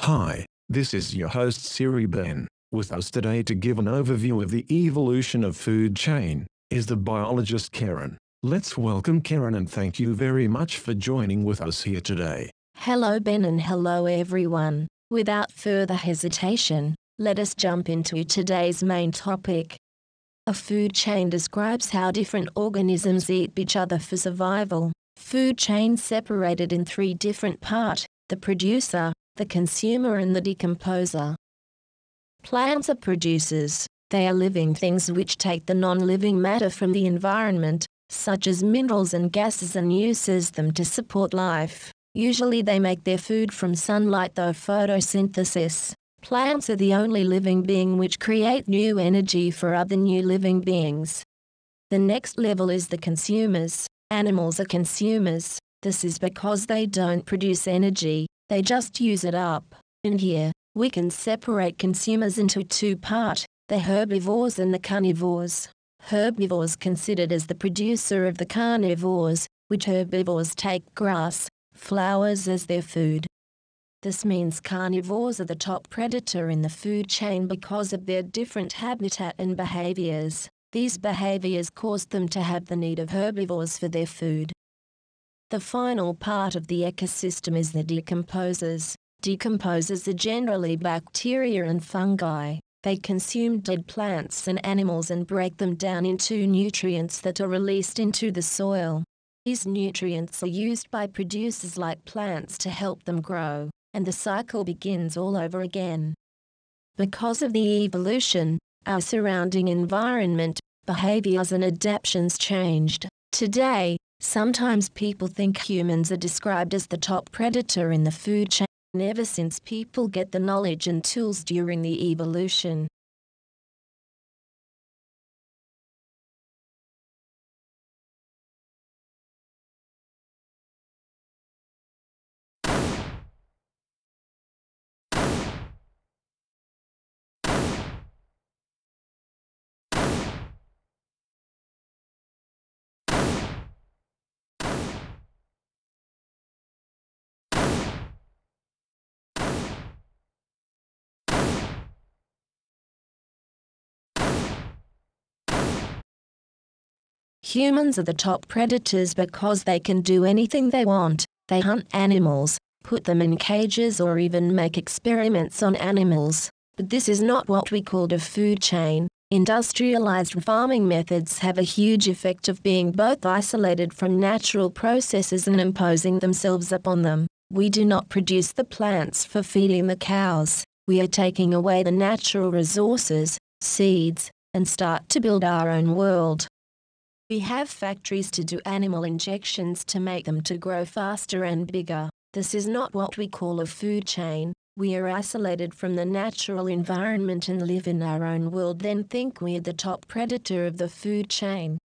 Hi, this is your host Siri Ben. With us today to give an overview of the evolution of food chain is the biologist Karen. Let's welcome Karen and thank you very much for joining with us here today. Hello Ben and hello everyone. Without further hesitation, let us jump into today's main topic. A food chain describes how different organisms eat each other for survival. Food chain separated in three different parts: the producer, the consumer and the decomposer. Plants are producers. They are living things which take the non-living matter from the environment, such as minerals and gases, and uses them to support life. Usually they make their food from sunlight through photosynthesis. Plants are the only living being which create new energy for other new living beings. The next level is the consumers. Animals are consumers. This is because they don't produce energy, they just use it up. In here, we can separate consumers into two parts, the herbivores and the carnivores. Herbivores considered as the producer of the carnivores, which herbivores take grass, flowers as their food. This means carnivores are the top predator in the food chain because of their different habitat and behaviors. These behaviors caused them to have the need of herbivores for their food. The final part of the ecosystem is the decomposers. Decomposers are generally bacteria and fungi. They consume dead plants and animals and break them down into nutrients that are released into the soil. These nutrients are used by producers like plants to help them grow, and the cycle begins all over again. Because of the evolution, our surrounding environment, behaviors and adaptations changed. Today, sometimes people think humans are described as the top predator in the food chain ever since people get the knowledge and tools during the evolution. Humans are the top predators because they can do anything they want. They hunt animals, put them in cages or even make experiments on animals. But this is not what we call a food chain. Industrialized farming methods have a huge effect of being both isolated from natural processes and imposing themselves upon them. We do not produce the plants for feeding the cows. We are taking away the natural resources, seeds, and start to build our own world. We have factories to do animal injections to make them to grow faster and bigger. This is not what we call a food chain. We are isolated from the natural environment and live in our own world, then think we are the top predator of the food chain.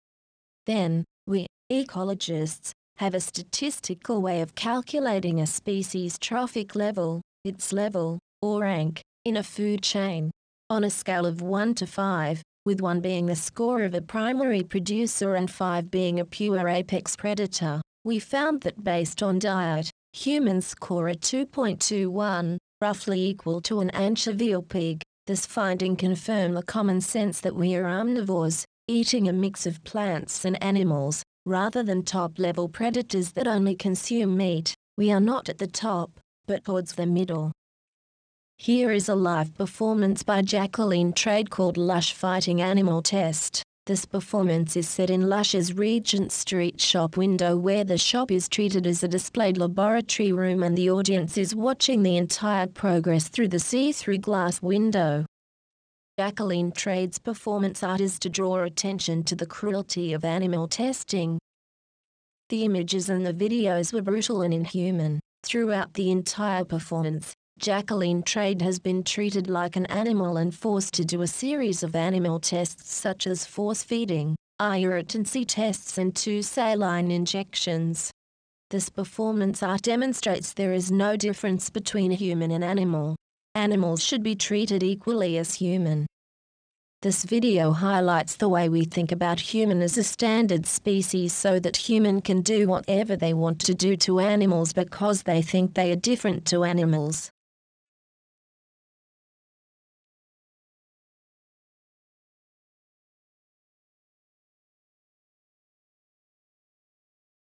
Then, we, ecologists, have a statistical way of calculating a species' trophic level, its level, or rank, in a food chain. On a scale of 1 to 5, with 1 being the score of a primary producer and 5 being a pure apex predator, we found that based on diet, humans score a 2.21, roughly equal to an anchovy or pig. This finding confirmed the common sense that we are omnivores, eating a mix of plants and animals, rather than top-level predators that only consume meat. We are not at the top, but towards the middle. Here is a live performance by Jacqueline Trade called Lush Fighting Animal Test. This performance is set in Lush's Regent Street shop window, where the shop is treated as a displayed laboratory room and the audience is watching the entire progress through the see-through glass window. Jacqueline Trade's performance art is to draw attention to the cruelty of animal testing. The images and the videos were brutal and inhuman. Throughout the entire performance, Jacqueline Trade has been treated like an animal and forced to do a series of animal tests such as force feeding, eye irritancy tests and 2 saline injections. This performance art demonstrates there is no difference between human and animal. Animals should be treated equally as human. This video highlights the way we think about human as a standard species, so that human can do whatever they want to do to animals because they think they are different to animals.